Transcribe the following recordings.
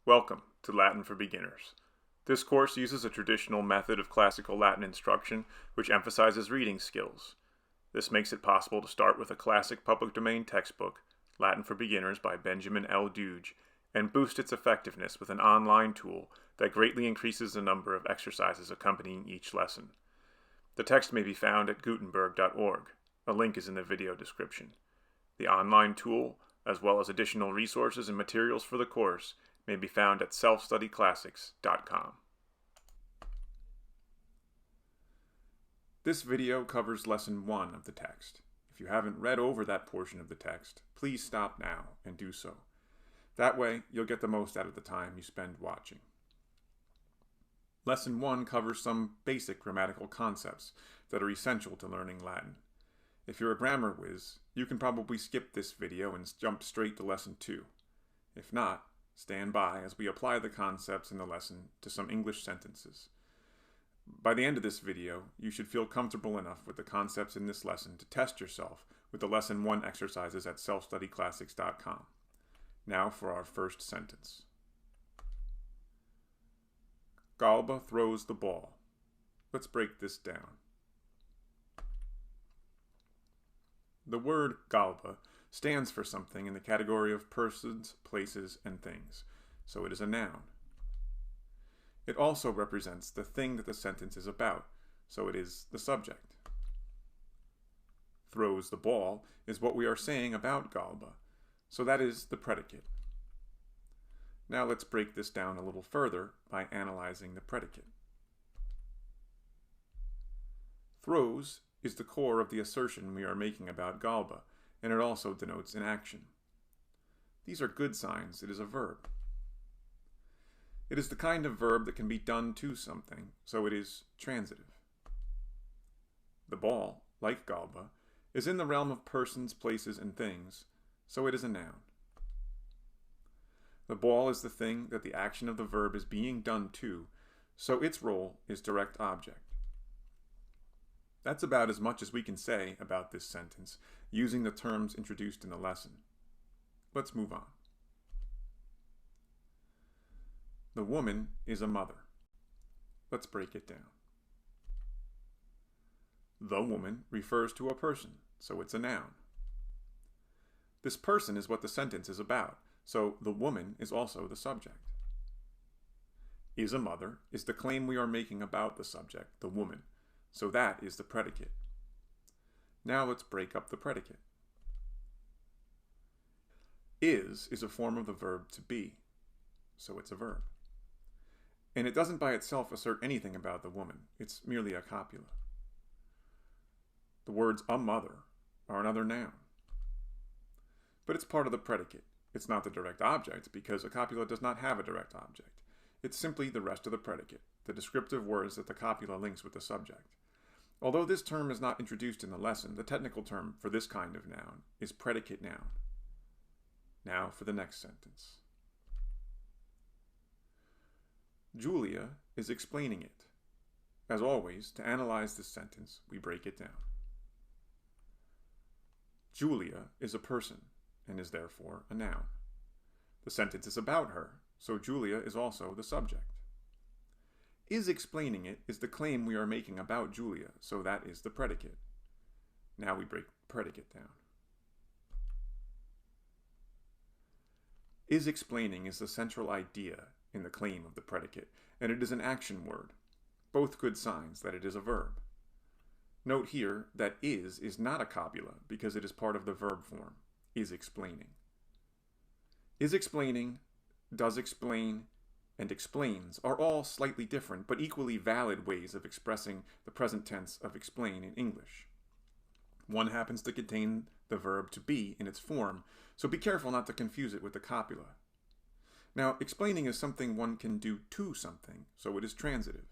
Welcome to Latin for Beginners. This course uses a traditional method of classical Latin instruction which emphasizes reading skills. This makes it possible to start with a classic public domain textbook, Latin for Beginners by Benjamin L. Duge, and boost its effectiveness with an online tool that greatly increases the number of exercises accompanying each lesson. The text may be found at gutenberg.org. A link is in the video description. The online tool, as well as additional resources and materials for the course, may be found at selfstudyclassics.com. This video covers Lesson 1 of the text. If you haven't read over that portion of the text, please stop now and do so. That way, you'll get the most out of the time you spend watching. Lesson 1 covers some basic grammatical concepts that are essential to learning Latin. If you're a grammar whiz, you can probably skip this video and jump straight to Lesson 2. If not, stand by as we apply the concepts in the lesson to some English sentences. By the end of this video, you should feel comfortable enough with the concepts in this lesson to test yourself with the Lesson 1 exercises at selfstudyclassics.com. Now for our first sentence. Galba throws the ball. Let's break this down. The word galba stands for something in the category of persons, places, and things, so it is a noun. It also represents the thing that the sentence is about, so it is the subject. Throws the ball is what we are saying about galba, so that is the predicate. Now let's break this down a little further by analyzing the predicate. Throws is the core of the assertion we are making about galba, and it also denotes an action. These are good signs. It is a verb. It is the kind of verb that can be done to something, so it is transitive. The ball, like galba, is in the realm of persons, places, and things, so it is a noun. The ball is the thing that the action of the verb is being done to, so its role is direct object. That's about as much as we can say about this sentence, using the terms introduced in the lesson. Let's move on. The woman is a mother. Let's break it down. The woman refers to a person, so it's a noun. This person is what the sentence is about, so the woman is also the subject. Is a mother is the claim we are making about the subject, the woman, so that is the predicate. Now let's break up the predicate. Is a form of the verb to be, so it's a verb. And it doesn't by itself assert anything about the woman, it's merely a copula. The words a mother are another noun. But it's part of the predicate. It's not the direct object because a copula does not have a direct object. It's simply the rest of the predicate, the descriptive words that the copula links with the subject. Although this term is not introduced in the lesson, the technical term for this kind of noun is predicate noun. Now for the next sentence. Julia is explaining it. As always, to analyze this sentence, we break it down. Julia is a person and is therefore a noun. The sentence is about her, so Julia is also the subject. Is explaining it is the claim we are making about Julia, so that is the predicate. Now we break predicate down. Is explaining is the central idea in the claim of the predicate, and it is an action word, both good signs that it is a verb. Note here that is not a copula because it is part of the verb form, is explaining. Is explaining, does explain, and explains are all slightly different but equally valid ways of expressing the present tense of explain in English. One happens to contain the verb to be in its form, so be careful not to confuse it with the copula. Now, explaining is something one can do to something, so it is transitive.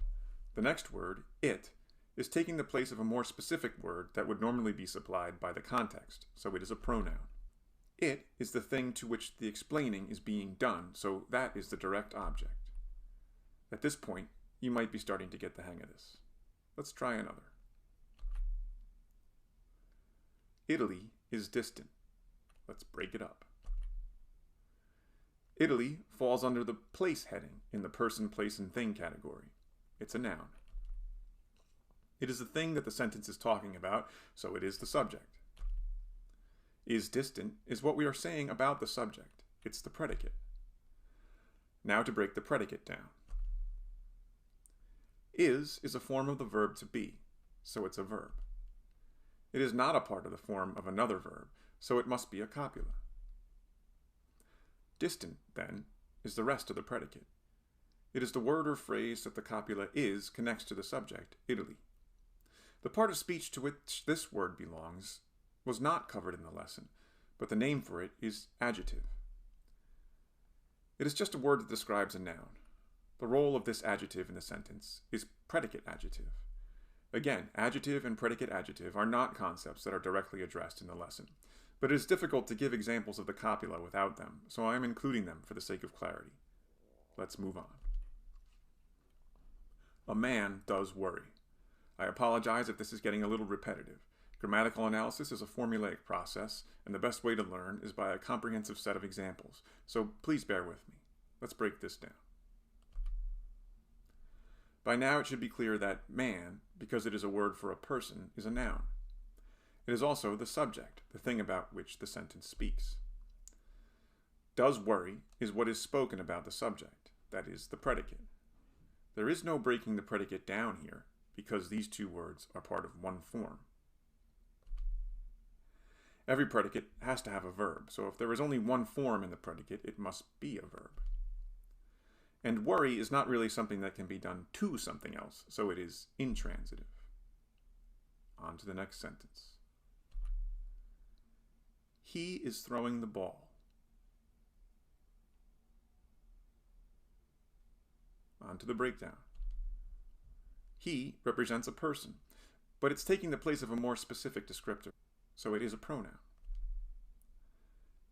The next word, it, is taking the place of a more specific word that would normally be supplied by the context, so it is a pronoun. It is the thing to which the explaining is being done, so that is the direct object. At this point, you might be starting to get the hang of this. Let's try another. Italy is distant. Let's break it up. Italy falls under the place heading in the person, place, and thing category. It's a noun. It is the thing that the sentence is talking about, so it is the subject. Is distant is what we are saying about the subject. It's the predicate. Now to break the predicate down. Is a form of the verb to be, so it's a verb. It is not a part of the form of another verb, so it must be a copula. Distant, then, is the rest of the predicate. It is the word or phrase that the copula is connects to the subject, Italy. The part of speech to which this word belongs was not covered in the lesson, but the name for it is adjective. It is just a word that describes a noun. The role of this adjective in the sentence is predicate adjective. Again, adjective and predicate adjective are not concepts that are directly addressed in the lesson, but it is difficult to give examples of the copula without them, so I am including them for the sake of clarity. Let's move on. A man does worry. I apologize if this is getting a little repetitive. Grammatical analysis is a formulaic process, and the best way to learn is by a comprehensive set of examples, so please bear with me. Let's break this down. By now it should be clear that man, because it is a word for a person, is a noun. It is also the subject, the thing about which the sentence speaks. Does worry is what is spoken about the subject, that is, the predicate. There is no breaking the predicate down here, because these two words are part of one form. Every predicate has to have a verb, so if there is only one form in the predicate, it must be a verb. And worry is not really something that can be done to something else, so it is intransitive. On to the next sentence. He is throwing the ball. On to the breakdown. He represents a person, but it's taking the place of a more specific descriptor, so it is a pronoun.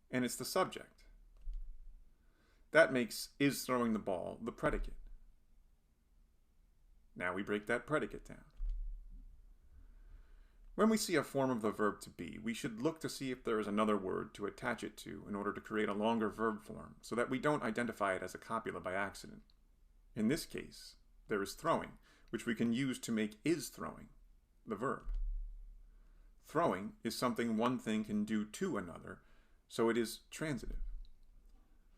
And it's the subject. That makes is throwing the ball the predicate. Now we break that predicate down. When we see a form of the verb to be, we should look to see if there is another word to attach it to in order to create a longer verb form, so that we don't identify it as a copula by accident. In this case, there is throwing, which we can use to make is throwing the verb. Throwing is something one thing can do to another, so it is transitive.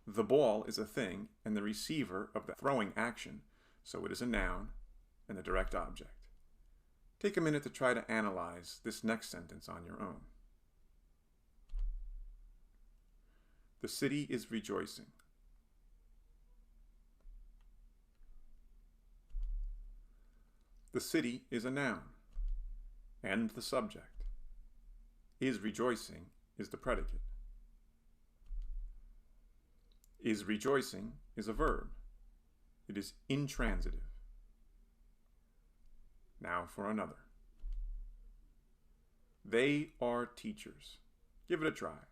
The ball is a thing and the receiver of the throwing action, so it is a noun and the direct object. Take a minute to try to analyze this next sentence on your own. The city is rejoicing. The city is a noun and the subject. Is rejoicing is the predicate. Is rejoicing is a verb. It is intransitive. Now for another. They are teachers. Give it a try.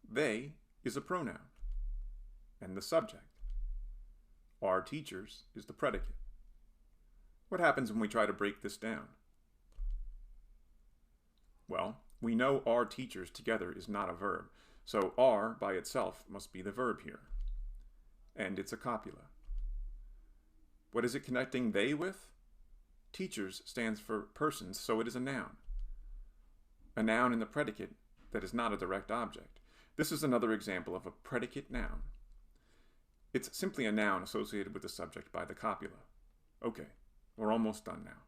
They is a pronoun and the subject. Are teachers is the predicate. What happens when we try to break this down? Well, we know are teachers together is not a verb, so are by itself must be the verb here. And it's a copula. What is it connecting they with? Teachers stands for persons, so it is a noun. A noun in the predicate that is not a direct object. This is another example of a predicate noun. It's simply a noun associated with the subject by the copula. Okay, we're almost done now.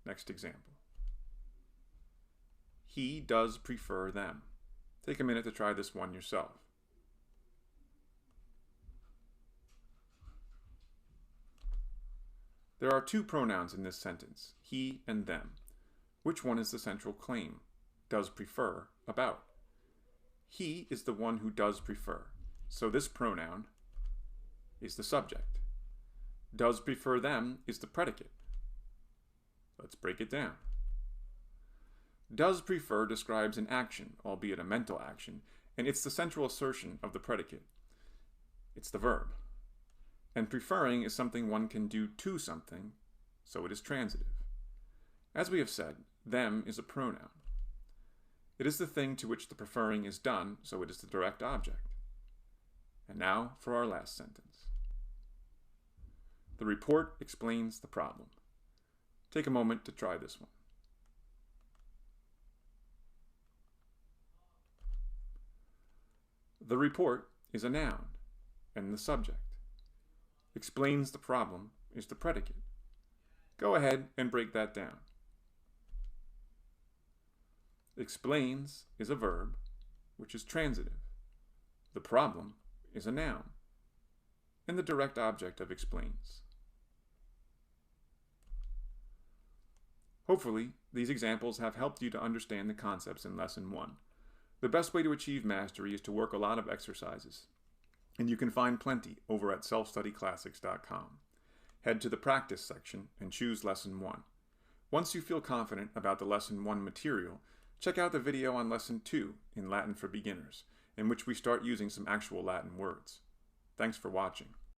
Next example. He does prefer them. Take a minute to try this one yourself. There are two pronouns in this sentence, he and them. Which one is the central claim? Does prefer about. He is the one who does prefer, so this pronoun is the subject. Does prefer them is the predicate. Let's break it down. Does prefer describes an action, albeit a mental action, and it's the central assertion of the predicate. It's the verb. And preferring is something one can do to something, so it is transitive. As we have said, them is a pronoun. is the thing to which the preferring is done, so it is the direct object. And now for our last sentence. The report explains the problem. Take a moment to try this one. The report is a noun and the subject. Explains the problem is the predicate. Go ahead and break that down. Explains is a verb, which is transitive. The problem is a noun and the direct object of explains. Hopefully, these examples have helped you to understand the concepts in Lesson 1. The best way to achieve mastery is to work a lot of exercises, and you can find plenty over at selfstudyclassics.com. Head to the Practice section and choose Lesson 1. Once you feel confident about the Lesson 1 material, check out the video on Lesson 2 in Latin for Beginners, in which we start using some actual Latin words. Thanks for watching.